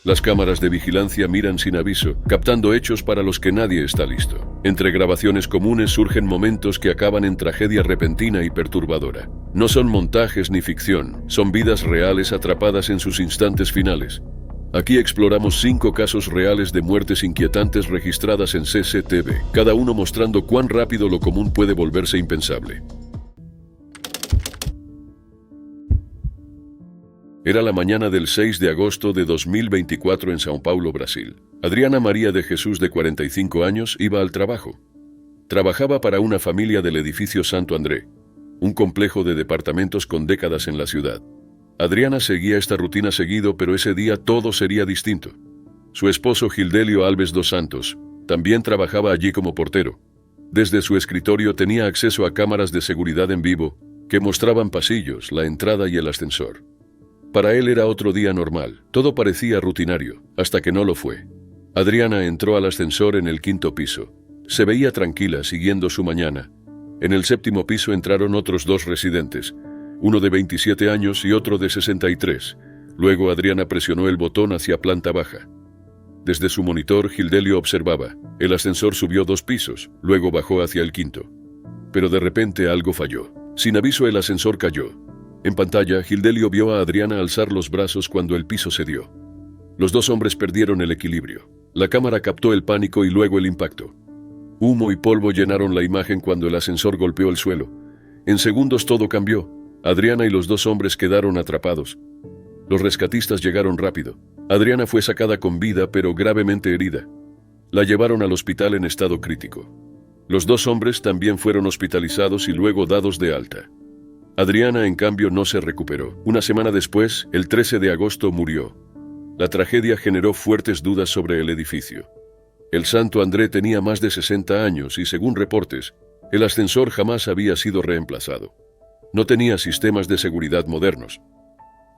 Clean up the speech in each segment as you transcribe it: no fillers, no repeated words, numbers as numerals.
Las cámaras de vigilancia miran sin aviso, captando hechos para los que nadie está listo. Entre grabaciones comunes surgen momentos que acaban en tragedia repentina y perturbadora. No son montajes ni ficción, son vidas reales atrapadas en sus instantes finales. Aquí exploramos 5 casos reales de muertes inquietantes registradas en CCTV, cada uno mostrando cuán rápido lo común puede volverse impensable. Era la mañana del 6 de agosto de 2024 en São Paulo, Brasil. Adriana María de Jesús, de 45 años, iba al trabajo. Trabajaba para una familia del edificio Santo André, un complejo de departamentos con décadas en la ciudad. Adriana seguía esta rutina seguido, pero ese día todo sería distinto. Su esposo Gildelio Alves dos Santos también trabajaba allí como portero. Desde su escritorio tenía acceso a cámaras de seguridad en vivo que mostraban pasillos, la entrada y el ascensor. Para él era otro día normal, todo parecía rutinario, hasta que no lo fue. Adriana entró al ascensor en el 5º piso. Se veía tranquila, siguiendo su mañana. En el 7º piso entraron otros 2 residentes, uno de 27 años y otro de 63. Luego Adriana presionó el botón hacia planta baja. Desde su monitor, Gildelio observaba. El ascensor subió 2 pisos, luego bajó hacia el 5º. Pero de repente algo falló. Sin aviso, el ascensor cayó. En pantalla, Gildelio vio a Adriana alzar los brazos cuando el piso cedió. Los 2 hombres perdieron el equilibrio. La cámara captó el pánico y luego el impacto. Humo y polvo llenaron la imagen cuando el ascensor golpeó el suelo. En segundos todo cambió. Adriana y los 2 hombres quedaron atrapados. Los rescatistas llegaron rápido. Adriana fue sacada con vida, pero gravemente herida. La llevaron al hospital en estado crítico. Los 2 hombres también fueron hospitalizados y luego dados de alta. Adriana, en cambio, no se recuperó. Una semana después, el 13 de agosto, murió. La tragedia generó fuertes dudas sobre el edificio. El Santo André tenía más de 60 años y, según reportes, el ascensor jamás había sido reemplazado. No tenía sistemas de seguridad modernos.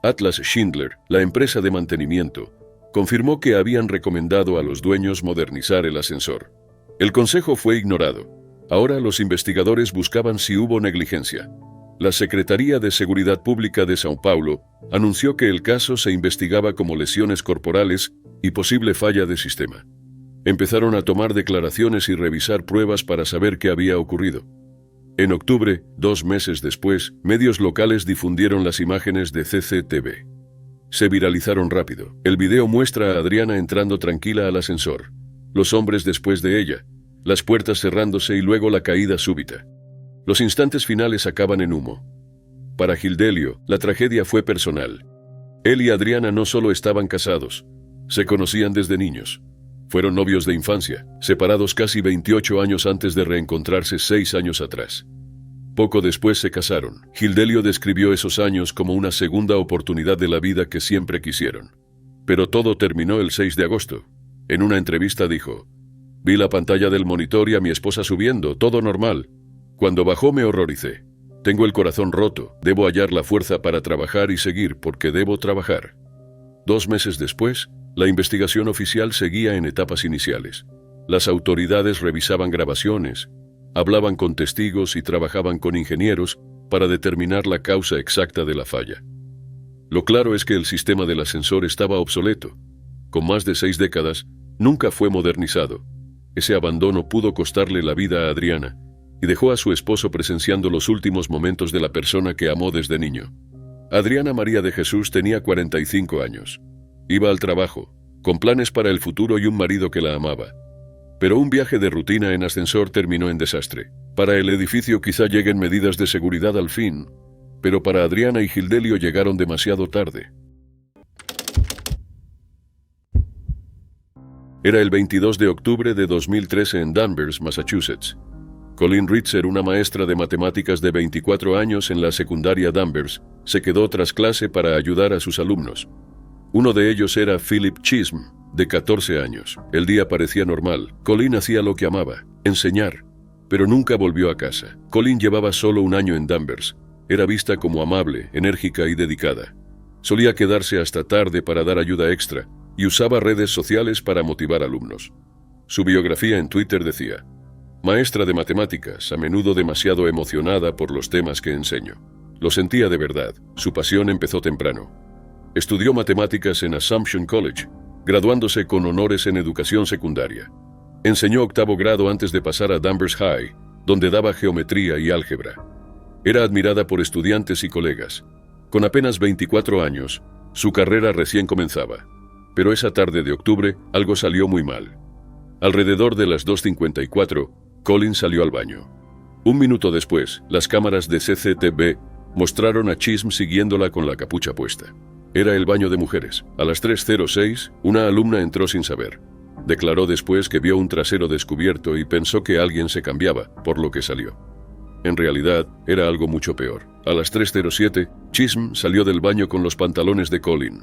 Atlas Schindler, la empresa de mantenimiento, confirmó que habían recomendado a los dueños modernizar el ascensor. El consejo fue ignorado. Ahora los investigadores buscaban si hubo negligencia. La Secretaría de Seguridad Pública de São Paulo anunció que el caso se investigaba como lesiones corporales y posible falla de sistema. Empezaron a tomar declaraciones y revisar pruebas para saber qué había ocurrido. En octubre, 2 meses después, medios locales difundieron las imágenes de CCTV. Se viralizaron rápido. El video muestra a Adriana entrando tranquila al ascensor, los hombres después de ella, las puertas cerrándose y luego la caída súbita. Los instantes finales acaban en humo. Para Gildelio, la tragedia fue personal. Él y Adriana no solo estaban casados, se conocían desde niños. Fueron novios de infancia, separados casi 28 años antes de reencontrarse 6 años atrás. Poco después se casaron. Gildelio describió esos años como una segunda oportunidad de la vida que siempre quisieron. Pero todo terminó el 6 de agosto. En una entrevista dijo: «Vi la pantalla del monitor y a mi esposa subiendo, todo normal. Cuando bajó me horroricé. Tengo el corazón roto, debo hallar la fuerza para trabajar y seguir porque debo trabajar». 2 meses después, la investigación oficial seguía en etapas iniciales. Las autoridades revisaban grabaciones, hablaban con testigos y trabajaban con ingenieros para determinar la causa exacta de la falla. Lo claro es que el sistema del ascensor estaba obsoleto. Con más de 6 décadas, nunca fue modernizado. Ese abandono pudo costarle la vida a Adriana y dejó a su esposo presenciando los últimos momentos de la persona que amó desde niño. Adriana María de Jesús tenía 45 años. Iba al trabajo, con planes para el futuro y un marido que la amaba. Pero un viaje de rutina en ascensor terminó en desastre. Para el edificio quizá lleguen medidas de seguridad al fin, pero para Adriana y Gildelio llegaron demasiado tarde. Era el 22 de octubre de 2013 en Danvers, Massachusetts. Colleen Ritzer, una maestra de matemáticas de 24 años en la secundaria Danvers, se quedó tras clase para ayudar a sus alumnos. Uno de ellos era Philip Chisholm, de 14 años. El día parecía normal. Colleen hacía lo que amaba, enseñar, pero nunca volvió a casa. Colleen llevaba solo 1 año en Danvers. Era vista como amable, enérgica y dedicada. Solía quedarse hasta tarde para dar ayuda extra y usaba redes sociales para motivar alumnos. Su biografía en Twitter decía: «Maestra de matemáticas, a menudo demasiado emocionada por los temas que enseño. Lo sentía de verdad. Su pasión empezó temprano. Estudió matemáticas en Assumption College, graduándose con honores en educación secundaria. Enseñó 8º grado antes de pasar a Danvers High, donde daba geometría y álgebra. Era admirada por estudiantes y colegas. Con apenas 24 años, su carrera recién comenzaba. Pero esa tarde de octubre, algo salió muy mal. Alrededor de las 2:54, Colin salió al baño. Un minuto después, las cámaras de CCTV mostraron a Chisholm siguiéndola con la capucha puesta. Era el baño de mujeres. A las 3:06, una alumna entró sin saber. Declaró después que vio un trasero descubierto y pensó que alguien se cambiaba, por lo que salió. En realidad, era algo mucho peor. A las 3:07, Chisholm salió del baño con los pantalones de Colin.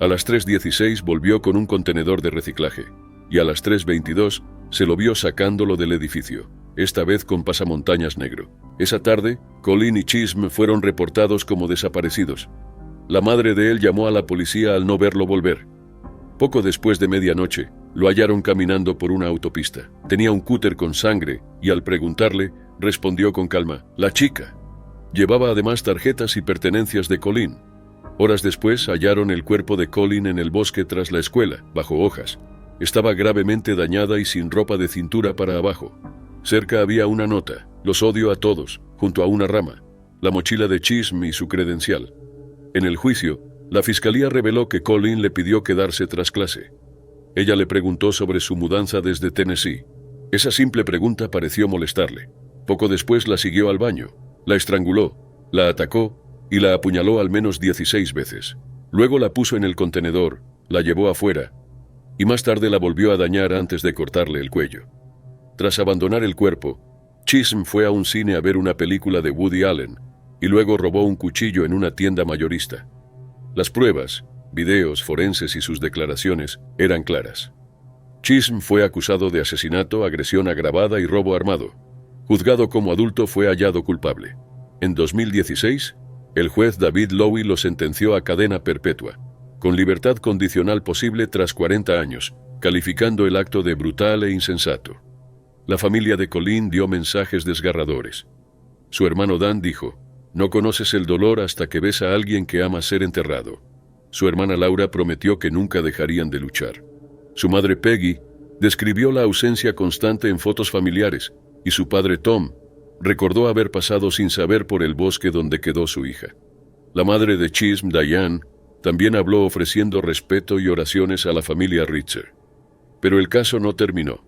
A las 3:16 volvió con un contenedor de reciclaje, y a las 3:22 se lo vio sacándolo del edificio, esta vez con pasamontañas negro. Esa tarde, Colin y Chisholm fueron reportados como desaparecidos. La madre de él llamó a la policía al no verlo volver. Poco después de medianoche, lo hallaron caminando por una autopista. Tenía un cúter con sangre y al preguntarle, respondió con calma, «La chica». Llevaba además tarjetas y pertenencias de Colin. Horas después hallaron el cuerpo de Colin en el bosque tras la escuela, bajo hojas. Estaba gravemente dañada y sin ropa de cintura para abajo. Cerca había una nota, «Los odio a todos», junto a una rama, la mochila de Chisholm y su credencial. En el juicio, la fiscalía reveló que Colin le pidió quedarse tras clase. Ella le preguntó sobre su mudanza desde Tennessee. Esa simple pregunta pareció molestarle. Poco después la siguió al baño, la estranguló, la atacó y la apuñaló al menos 16 veces. Luego la puso en el contenedor, la llevó afuera y más tarde la volvió a dañar antes de cortarle el cuello. Tras abandonar el cuerpo, Chisholm fue a un cine a ver una película de Woody Allen y luego robó un cuchillo en una tienda mayorista. Las pruebas, videos forenses y sus declaraciones eran claras. Chisholm fue acusado de asesinato, agresión agravada y robo armado. Juzgado como adulto, fue hallado culpable. En 2016, el juez David Lowy lo sentenció a cadena perpetua, con libertad condicional posible tras 40 años, calificando el acto de brutal e insensato. La familia de Colin dio mensajes desgarradores. Su hermano Dan dijo, «No conoces el dolor hasta que ves a alguien que ama ser enterrado». Su hermana Laura prometió que nunca dejarían de luchar. Su madre Peggy describió la ausencia constante en fotos familiares y su padre Tom recordó haber pasado sin saber por el bosque donde quedó su hija. La madre de Chisholm, Diane, también habló ofreciendo respeto y oraciones a la familia Ritzer. Pero el caso no terminó.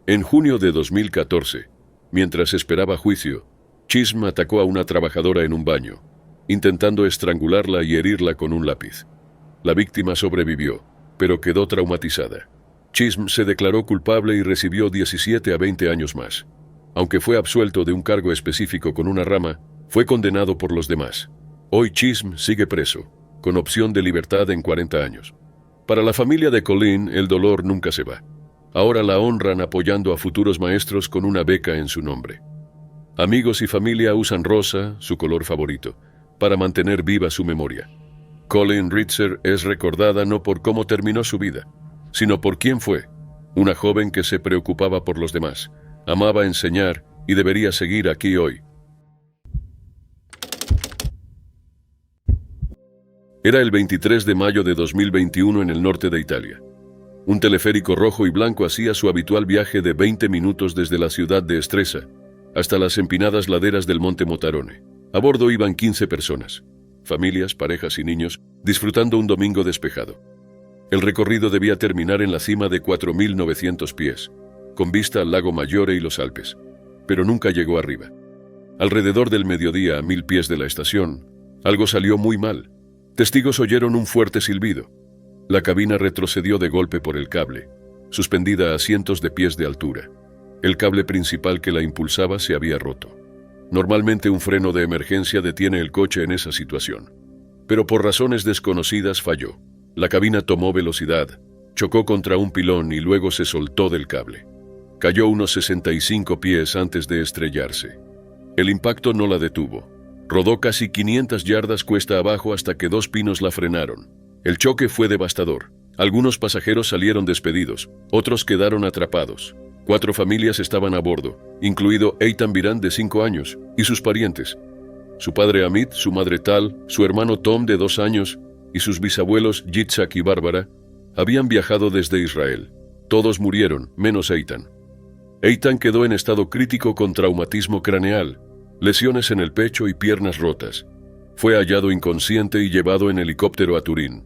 En junio de 2014, mientras esperaba juicio, Chisholm atacó a una trabajadora en un baño, intentando estrangularla y herirla con un lápiz. La víctima sobrevivió, pero quedó traumatizada. Chisholm se declaró culpable y recibió 17 a 20 años más. Aunque fue absuelto de un cargo específico con una rama, fue condenado por los demás. Hoy Chisholm sigue preso, con opción de libertad en 40 años. Para la familia de Colin, el dolor nunca se va. Ahora la honran apoyando a futuros maestros con una beca en su nombre. Amigos y familia usan rosa, su color favorito, para mantener viva su memoria. Colin Ritzer es recordada no por cómo terminó su vida, sino por quién fue. Una joven que se preocupaba por los demás, amaba enseñar y debería seguir aquí hoy. Era el 23 de mayo de 2021 en el norte de Italia. Un teleférico rojo y blanco hacía su habitual viaje de 20 minutos desde la ciudad de Stresa hasta las empinadas laderas del Monte Motarone. A bordo iban 15 personas, familias, parejas y niños, disfrutando un domingo despejado. El recorrido debía terminar en la cima de 4.900 pies, con vista al lago Maggiore y los Alpes, pero nunca llegó arriba. Alrededor del mediodía, a 1.000 pies de la estación, algo salió muy mal. Testigos oyeron un fuerte silbido. La cabina retrocedió de golpe por el cable, suspendida a cientos de pies de altura. El cable principal que la impulsaba se había roto. Normalmente un freno de emergencia detiene el coche en esa situación, pero por razones desconocidas falló. La cabina tomó velocidad, chocó contra un pilón y luego se soltó del cable. Cayó unos 65 pies antes de estrellarse. El impacto no la detuvo. Rodó casi 500 yardas cuesta abajo hasta que 2 pinos la frenaron. El choque fue devastador. Algunos pasajeros salieron despedidos, otros quedaron atrapados. 4 familias estaban a bordo, incluido Eitan Biran de 5 años y sus parientes. Su padre Amit, su madre Tal, su hermano Tom de 2 años y sus bisabuelos Yitzhak y Bárbara Habían viajado desde Israel. Todos murieron, menos Eitan. Eitan quedó en estado crítico con traumatismo craneal, lesiones en el pecho y piernas rotas. Fue hallado inconsciente y llevado en helicóptero a Turín.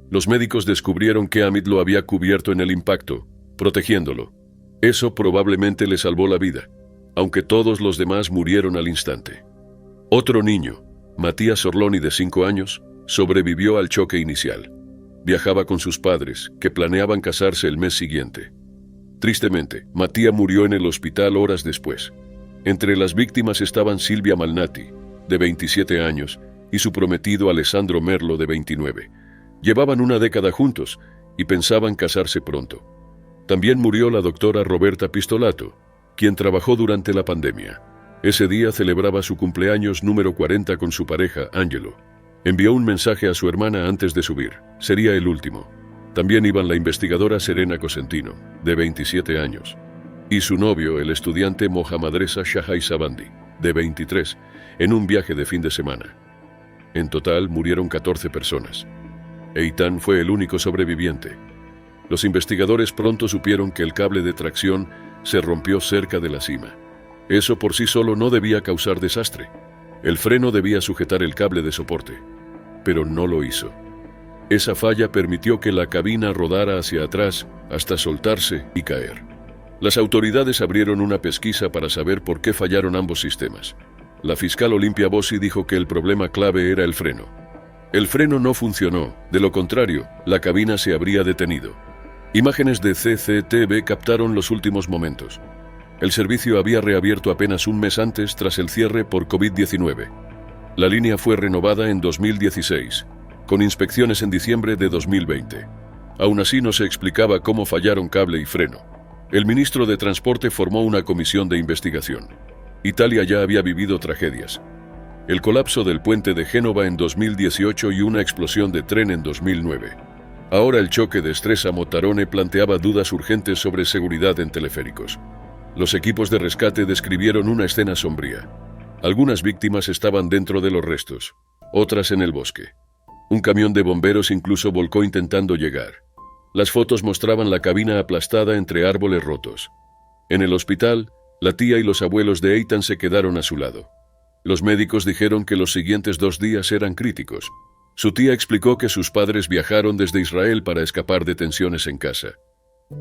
Los médicos descubrieron que Amit lo había cubierto en el impacto, protegiéndolo. Eso probablemente le salvó la vida, aunque todos los demás murieron al instante. Otro niño, Matías Orloni, de 5 años, sobrevivió al choque inicial. Viajaba con sus padres, que planeaban casarse el mes siguiente. Tristemente, Matías murió en el hospital horas después. Entre las víctimas estaban Silvia Malnati, de 27 años, y su prometido Alessandro Merlo, de 29. Llevaban una década juntos y pensaban casarse pronto. También murió la doctora Roberta Pistolato, quien trabajó durante la pandemia. Ese día celebraba su cumpleaños número 40 con su pareja, Angelo. Envió un mensaje a su hermana antes de subir. Sería el último. También iban la investigadora Serena Cosentino, de 27 años, y su novio, el estudiante Mohammadreza Shahai Sabandi, de 23, en un viaje de fin de semana. En total murieron 14 personas. Eitan fue el único sobreviviente. Los investigadores pronto supieron que el cable de tracción se rompió cerca de la cima. Eso por sí solo no debía causar desastre. El freno debía sujetar el cable de soporte, pero no lo hizo. Esa falla permitió que la cabina rodara hacia atrás hasta soltarse y caer. Las autoridades abrieron una pesquisa para saber por qué fallaron ambos sistemas. La fiscal Olimpia Bossi dijo que el problema clave era el freno. El freno no funcionó, de lo contrario, la cabina se habría detenido. Imágenes de CCTV captaron los últimos momentos. El servicio había reabierto apenas un mes antes tras el cierre por COVID-19. La línea fue renovada en 2016, con inspecciones en diciembre de 2020. Aún así no se explicaba cómo fallaron cable y freno. El ministro de Transporte formó una comisión de investigación. Italia ya había vivido tragedias. El colapso del puente de Génova en 2018 y una explosión de tren en 2009. Ahora el choque de Stresa-Motarone planteaba dudas urgentes sobre seguridad en teleféricos. Los equipos de rescate describieron una escena sombría. Algunas víctimas estaban dentro de los restos, otras en el bosque. Un camión de bomberos incluso volcó intentando llegar. Las fotos mostraban la cabina aplastada entre árboles rotos. En el hospital, la tía y los abuelos de Eitan se quedaron a su lado. Los médicos dijeron que los siguientes 2 días eran críticos. Su tía explicó que sus padres viajaron desde Israel para escapar de tensiones en casa.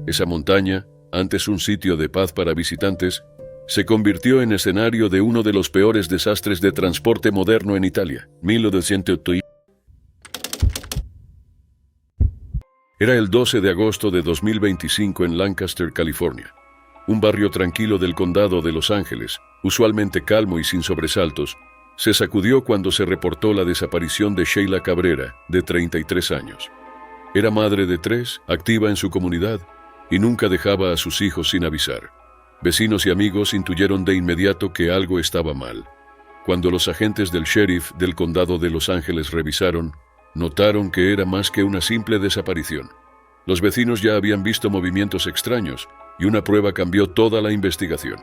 Esa montaña, antes un sitio de paz para visitantes, se convirtió en escenario de uno de los peores desastres de transporte moderno en Italia, 1908. Era el 12 de agosto de 2025 en Lancaster, California. Un barrio tranquilo del condado de Los Ángeles, usualmente calmo y sin sobresaltos, se sacudió cuando se reportó la desaparición de Sheila Cabrera, de 33 años. Era madre de 3, activa en su comunidad, y nunca dejaba a sus hijos sin avisar. Vecinos y amigos intuyeron de inmediato que algo estaba mal. Cuando los agentes del sheriff del condado de Los Ángeles revisaron, notaron que era más que una simple desaparición. Los vecinos ya habían visto movimientos extraños, y una prueba cambió toda la investigación.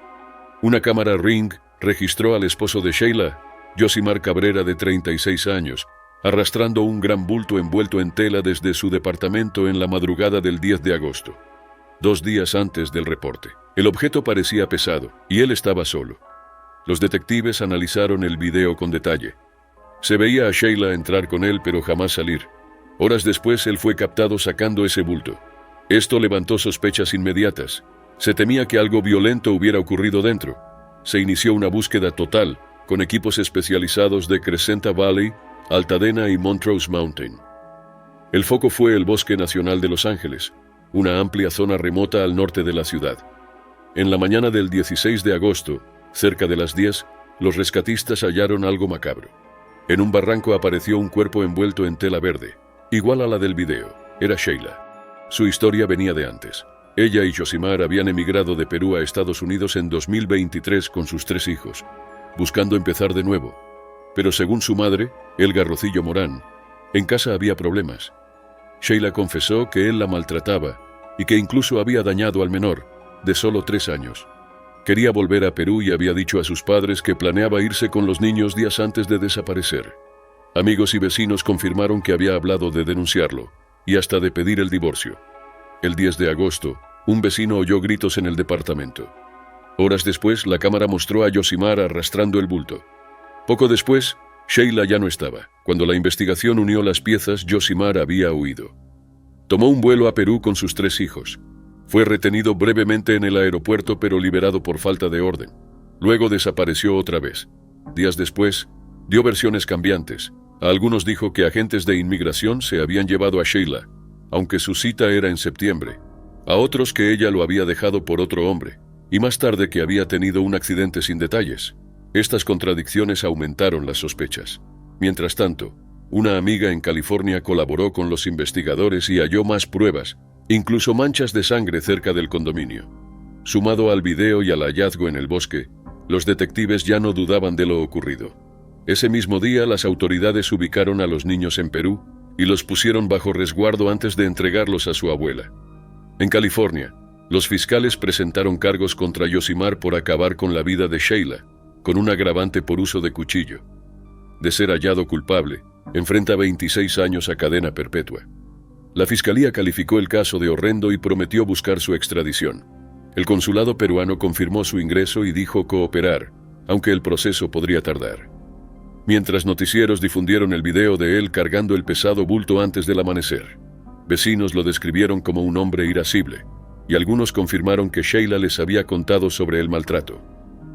Una cámara Ring registró al esposo de Sheila, Yosimar Cabrera, de 36 años, arrastrando un gran bulto envuelto en tela desde su departamento en la madrugada del 10 de agosto, 2 días antes del reporte. El objeto parecía pesado, y él estaba solo. Los detectives analizaron el video con detalle. Se veía a Sheila entrar con él, pero jamás salir. Horas después, él fue captado sacando ese bulto. Esto levantó sospechas inmediatas. Se temía que algo violento hubiera ocurrido dentro. Se inició una búsqueda total, con equipos especializados de Crescenta Valley, Altadena y Montrose Mountain. El foco fue el Bosque Nacional de Los Ángeles, una amplia zona remota al norte de la ciudad. En la mañana del 16 de agosto, cerca de las 10, los rescatistas hallaron algo macabro. En un barranco apareció un cuerpo envuelto en tela verde, igual a la del video. Era Sheila. Su historia venía de antes. Ella y Yosimar habían emigrado de Perú a Estados Unidos en 2023 con sus 3 hijos, buscando empezar de nuevo. Pero según su madre, Elga Rocillo Morán, en casa había problemas. Sheila confesó que él la maltrataba y que incluso había dañado al menor, de solo 3 años. Quería volver a Perú y había dicho a sus padres que planeaba irse con los niños días antes de desaparecer. Amigos y vecinos confirmaron que había hablado de denunciarlo, y hasta de pedir el divorcio. El 10 de agosto, un vecino oyó gritos en el departamento. Horas después, la cámara mostró a Yosimar arrastrando el bulto. Poco después, Sheila ya no estaba. Cuando la investigación unió las piezas, Yosimar había huido. Tomó un vuelo a Perú con sus 3 hijos. Fue retenido brevemente en el aeropuerto pero liberado por falta de orden. Luego desapareció otra vez. Días después, dio versiones cambiantes. A algunos dijo que agentes de inmigración se habían llevado a Sheila, aunque su cita era en septiembre. A otros que ella lo había dejado por otro hombre, y más tarde que había tenido un accidente sin detalles. Estas contradicciones aumentaron las sospechas. Mientras tanto, una amiga en California colaboró con los investigadores y halló más pruebas, incluso manchas de sangre cerca del condominio. Sumado al video y al hallazgo en el bosque, los detectives ya no dudaban de lo ocurrido. Ese mismo día, las autoridades ubicaron a los niños en Perú y los pusieron bajo resguardo antes de entregarlos a su abuela. En California, los fiscales presentaron cargos contra Yosimar por acabar con la vida de Sheila, con un agravante por uso de cuchillo. De ser hallado culpable, enfrenta 26 años a cadena perpetua. La fiscalía calificó el caso de horrendo y prometió buscar su extradición. El consulado peruano confirmó su ingreso y dijo cooperar, aunque el proceso podría tardar. Mientras noticieros difundieron el video de él cargando el pesado bulto antes del amanecer. Vecinos lo describieron como un hombre irascible, y algunos confirmaron que Sheila les había contado sobre el maltrato.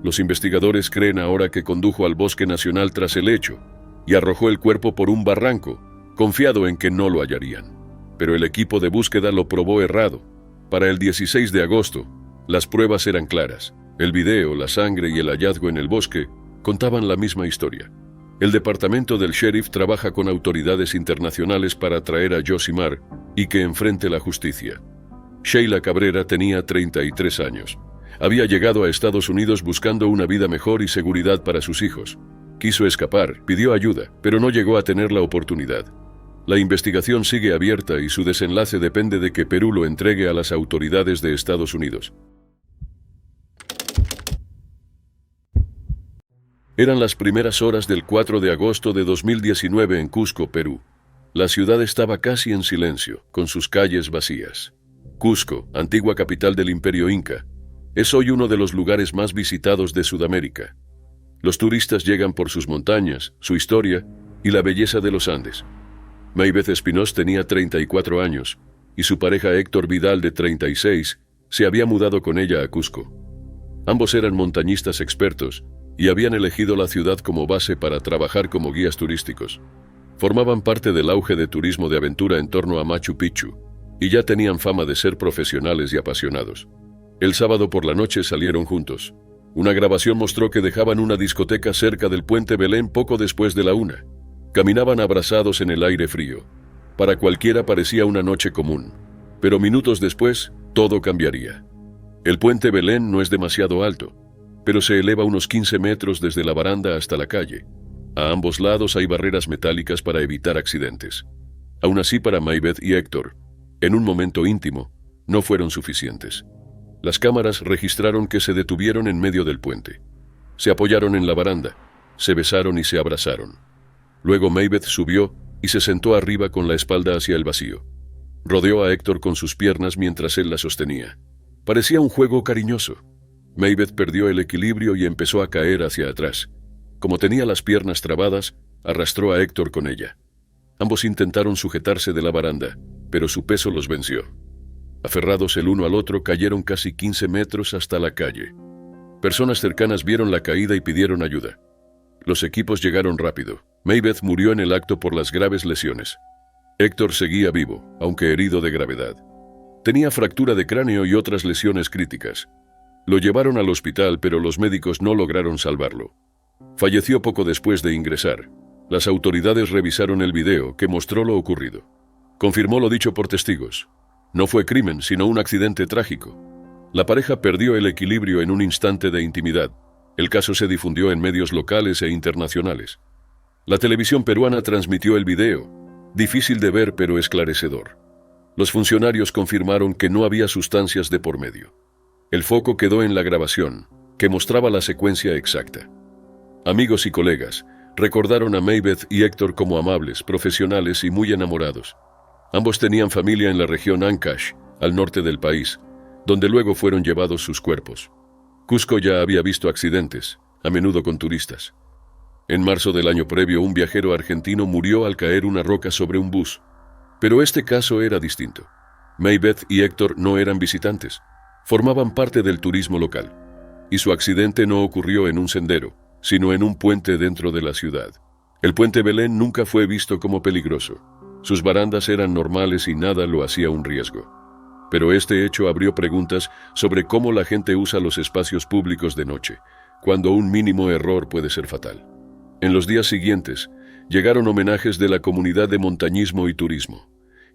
Los investigadores creen ahora que condujo al Bosque Nacional tras el hecho y arrojó el cuerpo por un barranco, confiado en que no lo hallarían. Pero el equipo de búsqueda lo probó errado. Para el 16 de agosto, las pruebas eran claras. El video, la sangre y el hallazgo en el bosque contaban la misma historia. El departamento del sheriff trabaja con autoridades internacionales para traer a Yosimar y que enfrente la justicia. Sheila Cabrera tenía 33 años. Había llegado a Estados Unidos buscando una vida mejor y seguridad para sus hijos. Quiso escapar, pidió ayuda, pero no llegó a tener la oportunidad. La investigación sigue abierta y su desenlace depende de que Perú lo entregue a las autoridades de Estados Unidos. Eran las primeras horas del 4 de agosto de 2019 en Cusco, Perú. La ciudad estaba casi en silencio, con sus calles vacías. Cusco, antigua capital del Imperio Inca, es hoy uno de los lugares más visitados de Sudamérica. Los turistas llegan por sus montañas, su historia y la belleza de los Andes. Maybeth Espinós tenía 34 años y su pareja Héctor Vidal, de 36, se había mudado con ella a Cusco. Ambos eran montañistas expertos y habían elegido la ciudad como base para trabajar como guías turísticos. Formaban parte del auge de turismo de aventura en torno a Machu Picchu y ya tenían fama de ser profesionales y apasionados. El sábado por la noche salieron juntos. Una grabación mostró que dejaban una discoteca cerca del Puente Belén poco después de la 1. Caminaban abrazados en el aire frío. Para cualquiera parecía una noche común, pero minutos después todo cambiaría. El Puente Belén no es demasiado alto, pero se eleva unos 15 metros desde la baranda hasta la calle. A ambos lados hay barreras metálicas para evitar accidentes. Aún así, para Maybeth y Héctor, en un momento íntimo, no fueron suficientes. Las cámaras registraron que se detuvieron en medio del puente. Se apoyaron en la baranda, se besaron y se abrazaron. Luego Maybeth subió y se sentó arriba con la espalda hacia el vacío. Rodeó a Héctor con sus piernas mientras él la sostenía. Parecía un juego cariñoso. Maybeth perdió el equilibrio y empezó a caer hacia atrás. Como tenía las piernas trabadas, arrastró a Héctor con ella. Ambos intentaron sujetarse de la baranda, pero su peso los venció. Aferrados el uno al otro, cayeron casi 15 metros hasta la calle. Personas cercanas vieron la caída y pidieron ayuda. Los equipos llegaron rápido. Maybeth murió en el acto por las graves lesiones. Héctor seguía vivo, aunque herido de gravedad. Tenía fractura de cráneo y otras lesiones críticas. Lo llevaron al hospital, pero los médicos no lograron salvarlo. Falleció poco después de ingresar. Las autoridades revisaron el video que mostró lo ocurrido. Confirmó lo dicho por testigos. No fue crimen, sino un accidente trágico. La pareja perdió el equilibrio en un instante de intimidad. El caso se difundió en medios locales e internacionales. La televisión peruana transmitió el video, difícil de ver pero esclarecedor. Los funcionarios confirmaron que no había sustancias de por medio. El foco quedó en la grabación, que mostraba la secuencia exacta. Amigos y colegas recordaron a Maybeth y Héctor como amables, profesionales y muy enamorados. Ambos tenían familia en la región Ancash, al norte del país, donde luego fueron llevados sus cuerpos. Cusco ya había visto accidentes, a menudo con turistas. En marzo del año previo, un viajero argentino murió al caer una roca sobre un bus. Pero este caso era distinto. Maybeth y Héctor no eran visitantes, formaban parte del turismo local. Y su accidente no ocurrió en un sendero, sino en un puente dentro de la ciudad. El puente Belén nunca fue visto como peligroso. Sus barandas eran normales y nada lo hacía un riesgo. Pero este hecho abrió preguntas sobre cómo la gente usa los espacios públicos de noche, cuando un mínimo error puede ser fatal. En los días siguientes, llegaron homenajes de la comunidad de montañismo y turismo.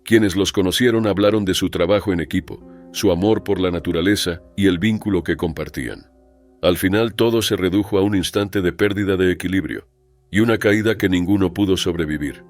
Quienes los conocieron hablaron de su trabajo en equipo, su amor por la naturaleza y el vínculo que compartían. Al final todo se redujo a un instante de pérdida de equilibrio y una caída que ninguno pudo sobrevivir.